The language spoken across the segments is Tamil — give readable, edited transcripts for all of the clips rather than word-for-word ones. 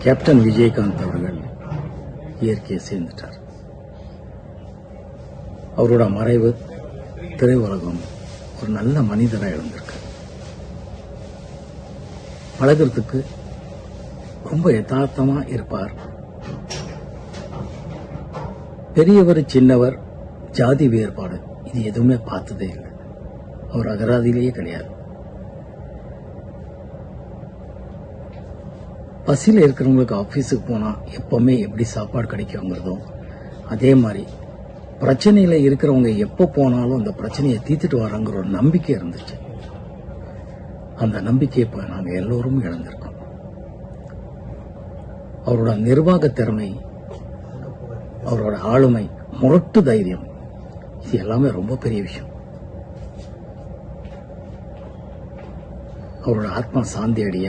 கேப்டன் விஜயகாந்த் அவர்கள் இயற்கையை சேர்ந்துட்டார். அவரோட மறைவு திரையுலகம் ஒரு நல்ல மனிதராக இருந்திருக்கு. பழகிறதுக்கு ரொம்ப யதார்த்தமா இருப்பார். பெரியவர் சின்னவர் ஜாதி வேறுபாடு இது எதுவுமே பார்த்ததே இல்லை. அவர் அகராதியிலேயே கிடையாது. பசியில் இருக்கிறவங்களுக்கு ஆபீஸுக்கு போனா எப்பவுமே எப்படி சாப்பாடு கிடைக்குங்கிறதோ அதே மாதிரி பிரச்சனையில இருக்கிறவங்க எப்ப போனாலும் அந்த பிரச்சனையை தீர்த்துட்டு வராங்கிற ஒரு நம்பிக்கை இருந்துச்சு. அந்த நம்பிக்கையை இப்ப நாங்க எல்லோரும் இழந்திருக்கோம். அவரோட நிர்வாக திறமை, அவரோட ஆளுமை, முரட்டு தைரியம் இது எல்லாமே ரொம்ப பெரிய விஷயம். அவரோட ஆத்மா சாந்தி அடைய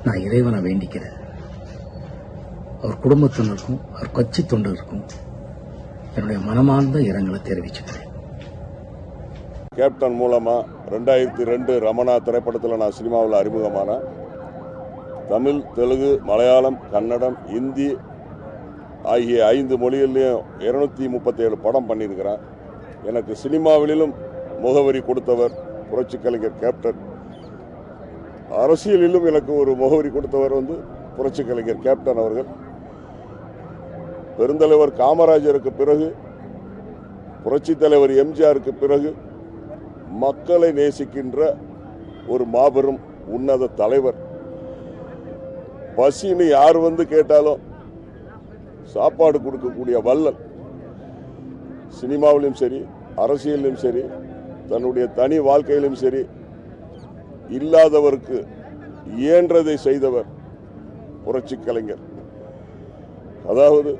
நான் இறைவனை வேண்டிக்கிறேன். அவர் குடும்பத்தினருக்கும் அவர் கட்சி தொண்டருக்கும் என்னுடைய மனமார்ந்த இரங்கலை தெரிவிச்சுக்கிறேன். கேப்டன் மூலமா 2002 ரமணா திரைப்படத்தில் நான் சினிமாவில் அறிமுகமான தமிழ், தெலுங்கு, மலையாளம், கன்னடம், இந்தி ஆகிய 5 மொழிகளிலையும் 237 படம் பண்ணியிருக்கிறேன். எனக்கு சினிமாவிலும் முகவரி கொடுத்தவர் புரட்சி கலைஞர் கேப்டன். அரசியலிலும் எனக்கு ஒரு முகவரி கொடுத்தவர் புரட்சி கலைஞர் கேப்டன் அவர்கள். பெருந்தலைவர் காமராஜருக்கு பிறகு, புரட்சி தலைவர் எம்ஜிஆருக்கு பிறகு மக்களை நேசிக்கின்ற ஒரு மாபெரும் உன்னத தலைவர். பசின்னு யார் கேட்டாலும் சாப்பாடு கொடுக்கக்கூடிய வள்ளல். சினிமாவிலும் சரி, அரசியலிலும் சரி, தன்னுடைய தனி வாழ்க்கையிலும் சரி, இல்லாதவருக்கு இயன்றதை செய்தவர் புரட்சி கலைஞர். அதாவது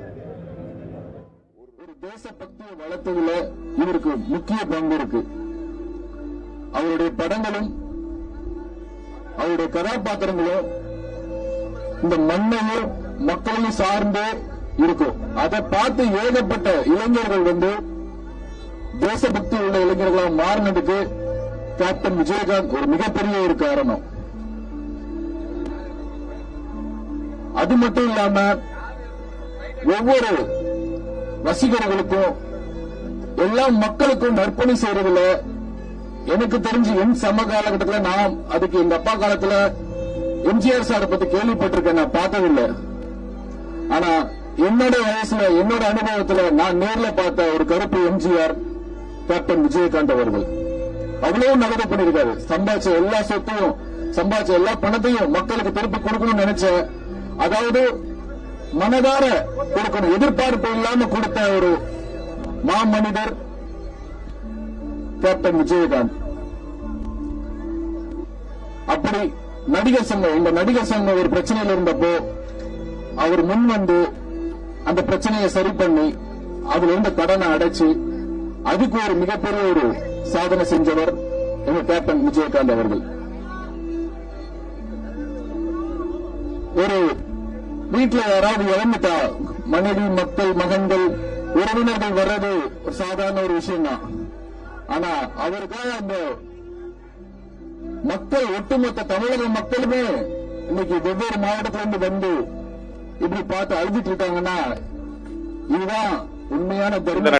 ஒரு தேசபக்தியை வளர்த்ததுல இவருக்கு முக்கிய பங்கு இருக்கு. அவருடைய படங்களும் அவருடைய கதாபாத்திரங்களும் இந்த மண்ணையும் மக்களையும் சார்ந்தே இருக்கும். அதை பார்த்து ஏகப்பட்ட இளைஞர்கள் தேசபக்தி உள்ள இளைஞர்களா மாறினதுக்கு கேப்டன் விஜயகாந்த் ஒரு மிகப்பெரிய ஒரு காரணம். அது மட்டும் இல்லாம ஒவ்வொரு ரசிகர்களுக்கும் எல்லா மக்களுக்கும் நற்பணி செய்யறதுல எனக்கு தெரிஞ்சு என் சம காலகட்டத்தில் நான் அதுக்கு எங்க அப்பா காலத்துல எம்ஜிஆர் சாரை பத்தி கேள்விப்பட்டிருக்கேன், நான் பார்த்ததில்லை. ஆனா என்னோட வயசுல என்னோட அனுபவத்துல நான் நேர்ல பார்த்த ஒரு கருப்பு எம்ஜிஆர் கேப்டன் விஜயகாந்த் அவர்கள். அவ்வளவு நல்லது பண்ணிருக்காரு. சம்பாதிச்ச எல்லா சொத்தையும், சம்பாதிச்ச எல்லா பணத்தையும் மக்களுக்கு திருப்பி கொடுக்கணும்னு நினைச்ச, அதாவது மனதார கொடுக்கணும், எதிர்பார்ப்பு இல்லாம கொடுத்த ஒரு மாமனிதர் கேப்டன் விஜயகாந்த். அப்படி நடிகர் சங்கம், இந்த நடிகர் சங்கம் ஒரு பிரச்சனையில் இருந்தப்போ அவர் முன் அந்த பிரச்சனையை சரி பண்ணி அதுல இருந்த கடனை அடைச்சு அதுக்கு ஒரு மிகப்பெரிய ஒரு சாதனை செஞ்சவர் எங்க கேப்டன் விஜயகாந்த் அவர்கள். ஒரு வீட்டுல யாராவது இறந்துட்டா மனைவி, மக்கள், மகன்கள், உறவினர்கள் வர்றது ஒரு சாதாரண ஒரு விஷயம் தான். ஆனா அவருக்காக அந்த மக்கள், ஒட்டுமொத்த தமிழக மக்களுமே இன்னைக்கு வெவ்வேறு மாவட்டத்திலிருந்து இப்படி பார்த்து அழுதுட்டு இருக்காங்கன்னா இதுதான் உண்மையான தர்மம்.